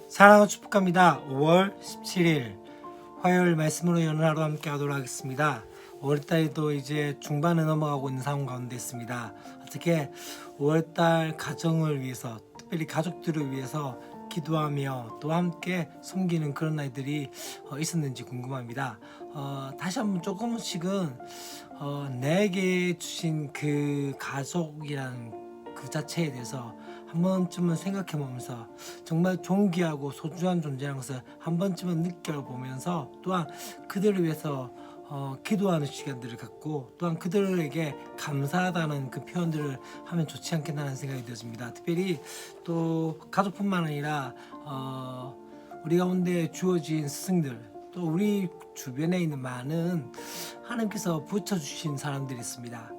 사랑하고 축복합니다. 5월 17일 화요일 말씀으로 여는 하루 함께 하도록 하겠습니다. 5월달도 이제 중반에 넘어가고 있는 상황 가운데 있습니다. 어떻게 5월달 가정을 위해서, 특별히 가족들을 위해서 기도하며 또 함께 섬기는 그런 날들이 있었는지 궁금합니다. 다시 한번 조금씩은 내게 주신 그 가족이라는 그 자체에 대해서 한 번쯤은 생각해 보면서 정말 존귀하고 소중한 존재라는 것을 한 번쯤은 느껴보면서 또한 그들을 위해서 기도하는 시간들을 갖고 또한 그들에게 감사하다는 그 표현들을 하면 좋지 않겠나는 생각이 들었습니다. 특별히 또 가족뿐만 아니라 우리 가운데 주어진 스승들, 또 우리 주변에 있는 많은 하나님께서 붙여주신 사람들이 있습니다.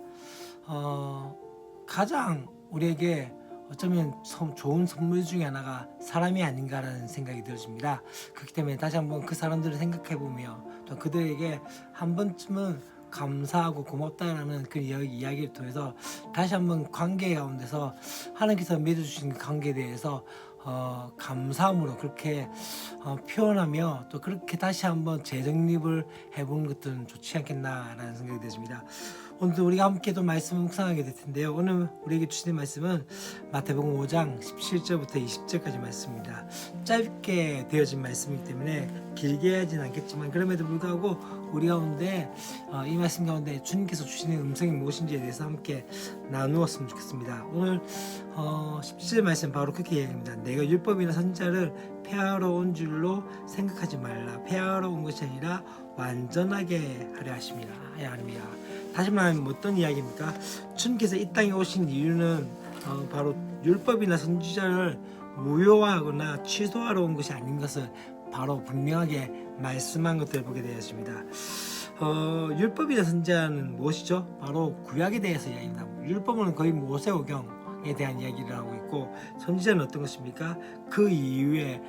가장 우리에게 어쩌면 좋은 선물 중에 하나가 사람이 아닌가라는 생각이 들어집니다. 그렇기 때문에 다시 한번 그 사람들을 생각해보며 또 그들에게 한 번쯤은 감사하고 고맙다라는 그 이야기를 통해서 다시 한번 관계 가운데서 하나님께서 맺어주신 그 관계에 대해서 감사함으로 그렇게 표현하며 또 그렇게 다시 한번 재정립을 해보는 것들은 좋지 않겠나라는 생각이 들습니다. 오늘도 우리가 함께 또 말씀을 묵상하게 될 텐데요. 오늘 우리에게 주시는 말씀은 마태복음 5장 17절부터 20절까지 말씀입니다. 짧게 되어진 말씀이기 때문에 길게 하진 않겠지만 그럼에도 불구하고 우리 가운데 이 말씀 가운데 주님께서 주시는 음성이 무엇인지에 대해서 함께 나누었으면 좋겠습니다. 오늘 17절 말씀 바로 그렇게 이야기합니다. 내가 율법이나 선지자를 폐하러 온 줄로 생각하지 말라. 폐하러 온 것이 아니라 완전하게 하려 하심이라. 다시 말하면 어떤 이야기입니까? 주님께서 이 땅에 오신 이유는 바로 율법이나 선지자를 무효화하거나 취소하러 온 것이 아닌 것을 바로 분명하게 말씀한 것들을 보게 되었습니다. 율법이나 선지자는 무엇이죠? 바로 구약에 대해서 이야기합니다. 율법은 거의 모세오경에 대한 이야기를 하고 있고 선지자는 어떤 것입니까? 그 이후에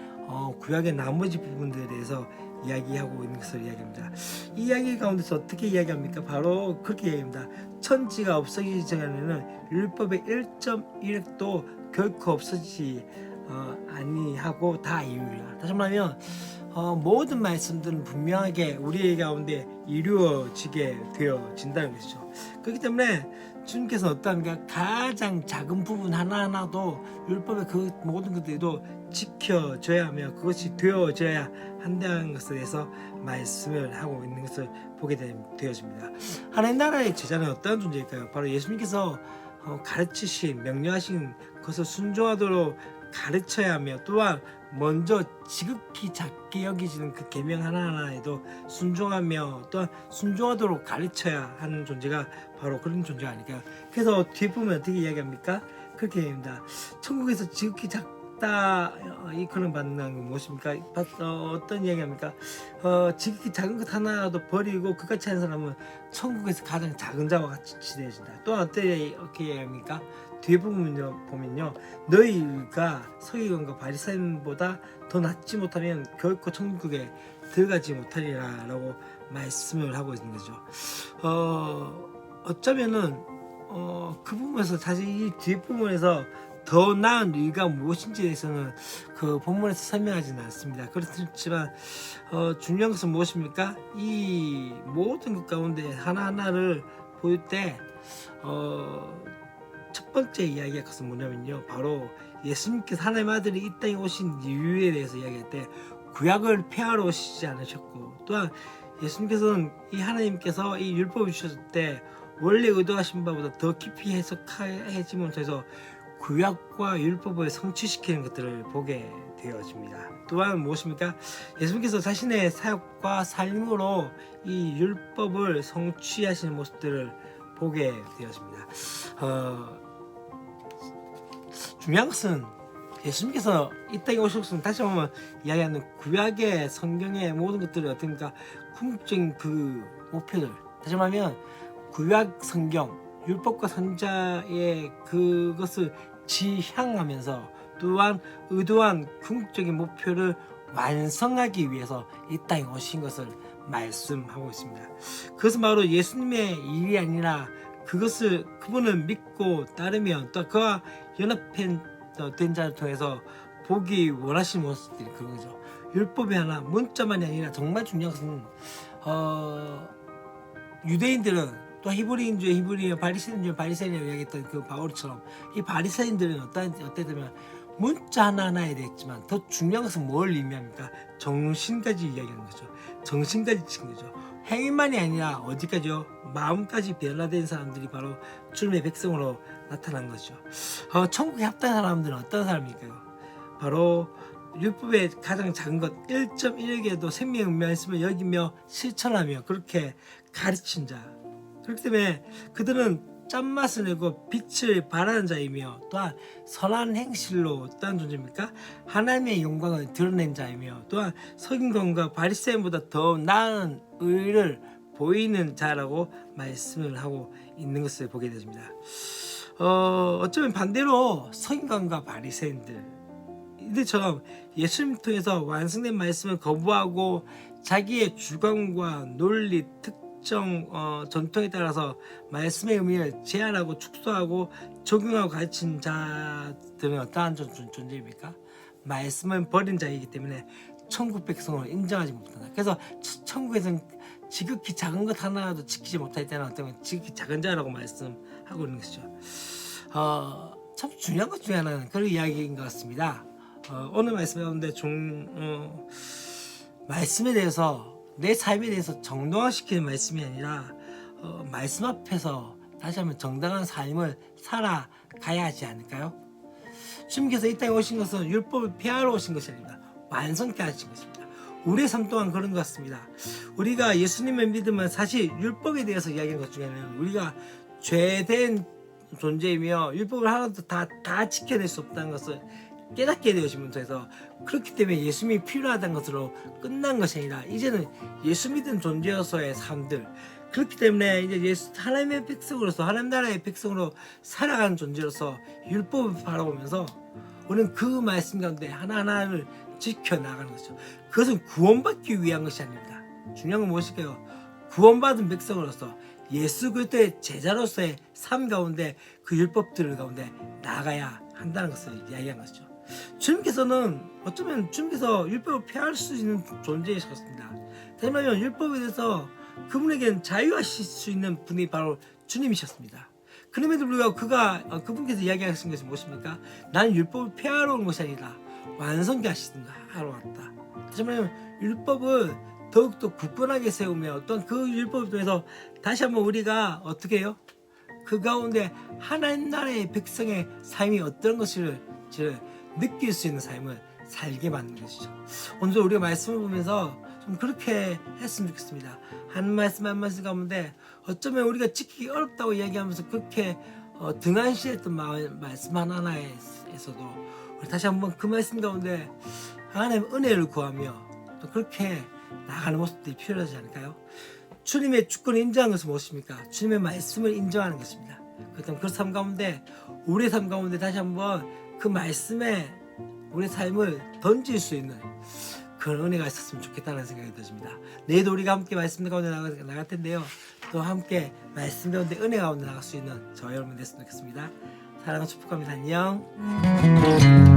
구약의 나머지 부분들에 대해서 이야기하고 있는 것을 이야기합니다. 이 이야기 가운데서 어떻게 이야기합니까? 바로 그렇게 이야기합니다. 천지가 없어지기 전에는 율법의 1.1획도 결코 없어지지 아니하고 다 이루리라. 다시 말하면 모든 말씀들은 분명하게 우리 가운데 이루어지게 되어진다는 것이죠. 그렇기 때문에 주님께서 어떠합니까? 가장 작은 부분 하나하나도 율법의 그 모든 것들도 지켜져야 하며 그것이 되어져야 한다는 것에 대해서 말씀을 하고 있는 것을 보게 되어집니다. 하나님 나라의 제자는 어떤 존재일까요? 바로 예수님께서 가르치신 명령하신 것을 순종하도록 가르쳐야 하며 또한 먼저 지극히 작게 여기지는 그 계명 하나하나에도 순종하며 또한 순종하도록 가르쳐야 하는 존재가 바로 그런 존재가 아닐까. 그래서 뒤에 보면 어떻게 이야기합니까? 그렇게 얘기합니다. 천국에서 지극히 작다 이끌음 받는 건 무엇입니까? 어떤 이야기합니까? 지극히 작은 것 하나라도 버리고 그같이 하는 사람은 천국에서 가장 작은 자와 같이 되어진다. 또한 어떻게 이야기합니까? 뒤에 보면요 너희가 서기관과 바리새인보다 더 낫지 못하면 결코 천국에 들어가지 못하리라 라고 말씀을 하고 있는 거죠. 어쩌면은 그 부분에서 사실 이 뒤에 부분에서 더 나은 이유가 무엇인지에 대해서는 그 본문에서 설명하지는 않습니다. 그렇지만 중요한 것은 무엇입니까? 이 모든 것 가운데 하나하나를 볼 때 첫 번째 이야기할 것은 뭐냐면요, 바로 예수님께서 하나님 아들이 이 땅에 오신 이유에 대해서 이야기할 때 구약을 폐하러 오시지 않으셨고, 또한 예수님께서는 이 하나님께서 이 율법을 주셨을 때 원래 의도하신 바보다 더 깊이 해석하지 못해서 구약과 율법을 성취시키는 것들을 보게 되어집니다. 또한 무엇입니까? 예수님께서 자신의 사역과 삶으로 이 율법을 성취하시는 모습들을 보게 되었습니다. 중요한 것은 예수님께서 이 땅에 오셨으면 다시 한번 이야기하는 구약의 성경의 모든 것들이 어떻습니까? 궁극적인 그 목표들, 다시 말하면 구약 성경, 율법과 선자의 그것을 지향하면서 또한 의도한 궁극적인 목표를 완성하기 위해서 이 땅에 오신 것을 말씀하고 있습니다. 그것은 바로 예수님의 일이 아니라 그분을 믿고 따르면 또 그와 연합된 자를 통해서 보기 원하시는 모습들이 그런 거죠. 율법이 하나 문자만이 아니라 정말 중요한 것은 유대인들은 또 히브리인 중에 히브리인, 바리새인 중에 바리새인이라고 이야기했던 그 바울처럼 이 바리새인들은 어때면 문자 하나하나에 대했지만 더 중요한 것은 뭘 의미합니까? 정신까지 이야기하는 거죠. 정신까지 지킨 거죠. 행위만이 아니라 어디까지요? 마음까지 변화된 사람들이 바로 주님의 백성으로 나타난 거죠. 천국에 합당한 사람들은 어떤 사람일까요? 바로 율법의 가장 작은 것 1.1에게도 생명의 말씀을 여기며 실천하며 그렇게 가르친 자. 그렇기 때문에 그들은 짠맛을 내고 빛을 발하는 자이며 또한 선한 행실로 어떤 존재입니까? 하나님의 영광을 드러낸 자이며 또한 서기관과 바리새인보다 더 나은 의를 보이는 자라고 말씀을 하고 있는 것을 보게 됩니다. 어쩌면 반대로 서기관과 바리새인들 이들처럼 예수님 통해서 완성된 말씀을 거부하고 자기의 주관과 논리, 특정 전통에 따라서 말씀의 의미를 제한하고 축소하고 적용하고 가르친 자들은 어떠한 존재입니까? 말씀을 버린 자이기 때문에 천국 백성으로 인정하지 못한다. 그래서 천국에서는 지극히 작은 것 하나라도 지키지 못할 때는 어쩌면 지극히 작은 자라고 말씀하고 있는 것이죠. 참 중요한 것 중에 하나는 그런 이야기인 것 같습니다. 오늘 말씀 가운데 말씀에 대해서 내 삶에 대해서 정당화시키는 말씀이 아니라 말씀 앞에서 다시 한번 정당한 삶을 살아가야 하지 않을까요? 주님께서 이 땅에 오신 것은 율법을 폐하러 오신 것이 아닙니다. 완성케 하신 것입니다. 우리의 삶 또한 그런 것 같습니다. 우리가 예수님을 믿으면 사실 율법에 대해서 이야기하는 것 중에는 우리가 죄된 존재이며 율법을 하나도 다 지켜낼 수 없다는 것을 깨닫게 되어지면서 그렇기 때문에 예수님이 필요하다는 것으로 끝난 것이 아니라 이제는 예수 믿은 존재로서의 삶들 그렇기 때문에 이제 하나님의 백성으로서 하나님 나라의 백성으로 살아가는 존재로서 율법을 바라보면서 우리는 그 말씀 가운데 하나하나를 지켜나가는 것이죠. 그것은 구원받기 위한 것이 아닙니다. 중요한 건 무엇일까요? 구원받은 백성으로서 예수 그리스도의 제자로서의 삶 가운데 그 율법들 가운데 나가야 한다는 것을 이야기한 것이죠. 주님께서는 어쩌면 주님께서 율법을 폐할 수 있는 존재이셨습니다. 하지만 율법에 대해서 그분에게는 자유하실 수 있는 분이 바로 주님이셨습니다. 그럼에도 불구하고 그분께서 이야기하신 것이 무엇입니까? 나는 율법을 폐하러 온 것이 아니라 완성케 하러 왔다. 하지만 율법을 더욱더 굳건하게 세우며 또한 그 율법을 통해서 다시 한번 우리가 어떻게 해요? 그 가운데 하나님 나라의 백성의 삶이 어떤 것을 느낄 수 있는 삶을 살게 만드는 것이죠. 오늘 우리가 말씀을 보면서 좀 그렇게 했으면 좋겠습니다. 한 말씀 한 말씀 가운데 어쩌면 우리가 지키기 어렵다고 이야기하면서 그렇게 등한시했던 말씀 하나하나에서도 우리 다시 한번 그 말씀 가운데 하나님의 은혜를 구하며 또 그렇게 나가는 모습들이 필요하지 않을까요? 주님의 주권을 인정하는 것은 무엇입니까? 주님의 말씀을 인정하는 것입니다. 그렇다면 그 삶 가운데 우리의 삶 가운데 다시 한번 그 말씀에 우리의 삶을 던질 수 있는 그런 은혜가 있었으면 좋겠다는 생각이 듭니다. 내일도 우리가 함께 말씀 가운데 나갈 텐데요. 또 함께 말씀 가운데 은혜 가운데 나갈 수 있는 저와 여러분 됐으면 좋겠습니다. 사랑과 축복합니다. 안녕.